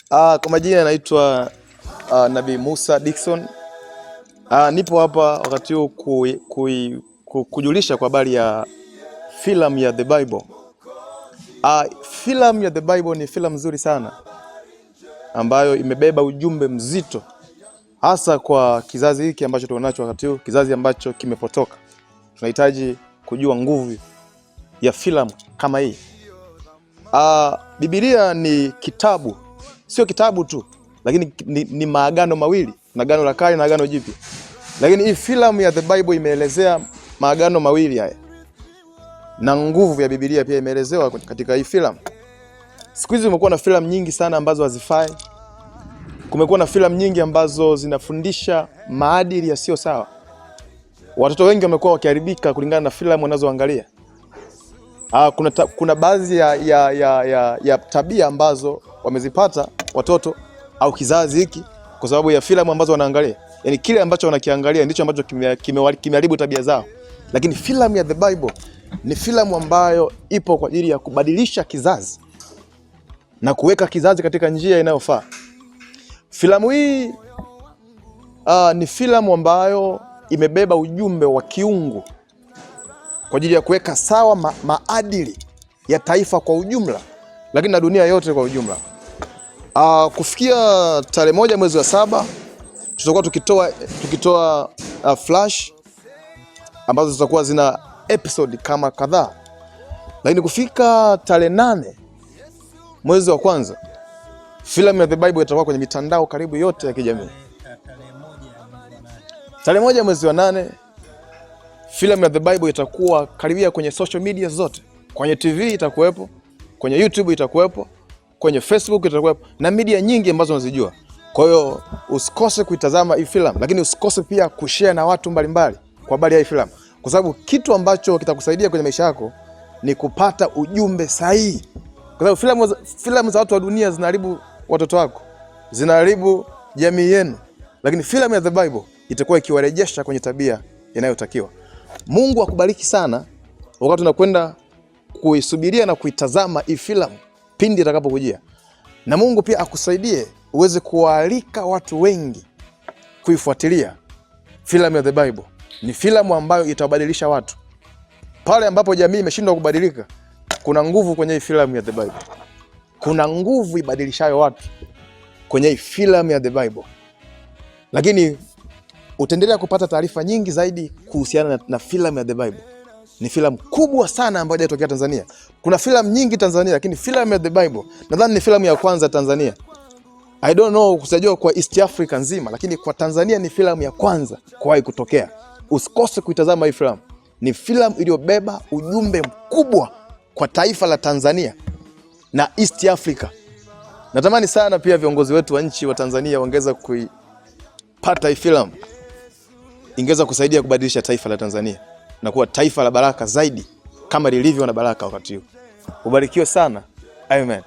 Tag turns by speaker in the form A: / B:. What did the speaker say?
A: Kwa majina naitwa Nabii Musa Dickson. Nipo hapa wakati huu kujulisha kwa habari ya filamu ya The Bible. Filamu ya The Bible ni filamu nzuri sana ambayo imebeba ujumbe mzito, hasa kwa kizazi hiki ambacho tunacho wakati huu, kizazi ambacho kimepotoka. Tunahitaji kujua nguvu ya filamu kama hii. Biblia ni kitabu, sio kitabu tu, lakini ni maagano mawili, na agano la kale na agano jipya. Lakini hii filamu ya The Bible imeelezea maagano mawili haya, na nguvu ya Biblia pia imeelezewa katika hii filamu. Siku hizi kumekuwa na filamu nyingi sana ambazo hazifai. Kumekuwa na filamu nyingi ambazo zinafundisha maadili yasiyo sawa. Watoto wengi wamekuwa wakiharibika kulingana na filamu wanazoangalia. Kuna baadhi ya tabia ambazo wamezipata watoto au kizazi hiki kwa sababu ya filamu ambazo wanaangalia. Yaani kile ambacho wanakiangalia ndicho ambacho kimeharibu tabia zao. Lakini filamu ya The Bible ni filamu ambayo ipo kwa ajili ya kubadilisha kizazi na kuweka kizazi katika njia inayofaa. Filamu hii ni filamu ambayo imebeba ujumbe wa kiungu kwa ajili ya kuweka sawa maadili ya taifa kwa ujumla, lakini na dunia yote kwa ujumla. Kufikia tarehe 1 mwezi wa 7 tutakuwa tukitoa flash ambazo zitakuwa zina episode kama kadhaa. Lakini kufika tarehe 8 mwezi wa kwanza filamu ya The Bible itakuwa kwenye mitandao karibu yote ya kijamii. Tarehe 1 mwezi wa 8 filamu ya The Bible itakuwa karibia kwenye social media zote. Kwenye TV itakuwepo, kwenye YouTube itakuwepo, kwenye Facebook itakuwepo, na media nyingi ambazo unazijua. Kwa hiyo usikose kuitazama hii filamu, lakini usikose pia kushare na watu mbalimbali kwa habari ya hii filamu, kwa sababu kitu ambacho kitakusaidia kwenye maisha yako ni kupata ujumbe sahihi. Kwa sababu filamu za watu wa dunia zinaharibu watoto wako, zinaharibu jamii yenu, lakini filamu ya The Bible itakuwa ikiwarejesha kwenye tabia inayotakiwa. Mungu akubariki sana wakati unakwenda kuisubiria na kuitazama hii filamu pindi itakapokujia. Na Mungu pia akusaidie uweze kuwaalika watu wengi kuifuatilia filamu ya The Bible. Ni filamu ambayo itabadilisha watu. Pale ambapo jamii imeshindwa kubadilika, kuna nguvu kwenye hii filamu ya The Bible. Kuna nguvu ibadilishayo watu kwenye hii filamu ya The Bible. Lakini utaendelea kupata taarifa nyingi zaidi kuhusiana na filamu ya The Bible. Ni filamu kubwa sana ambayo inatokea Tanzania. Kuna filamu nyingi Tanzania, lakini filamu ya The Bible nadhani ni filamu ya kwanza Tanzania. I don't know kusajua kwa East Africa nzima, lakini kwa Tanzania ni filamu ya kwanza kuwahi kutokea. Usikose kuitazama hii filamu. Ni filamu iliyobeba ujumbe mkubwa kwa taifa la Tanzania na East Africa. Natamani sana pia viongozi wetu wa nchi wa Tanzania waongeza kuipata hii filamu. Ingeweza kusaidia kubadilisha taifa la Tanzania na kuwa taifa la baraka zaidi kama lilivyo na baraka wakati huu. Ubarikiwe sana. Amen.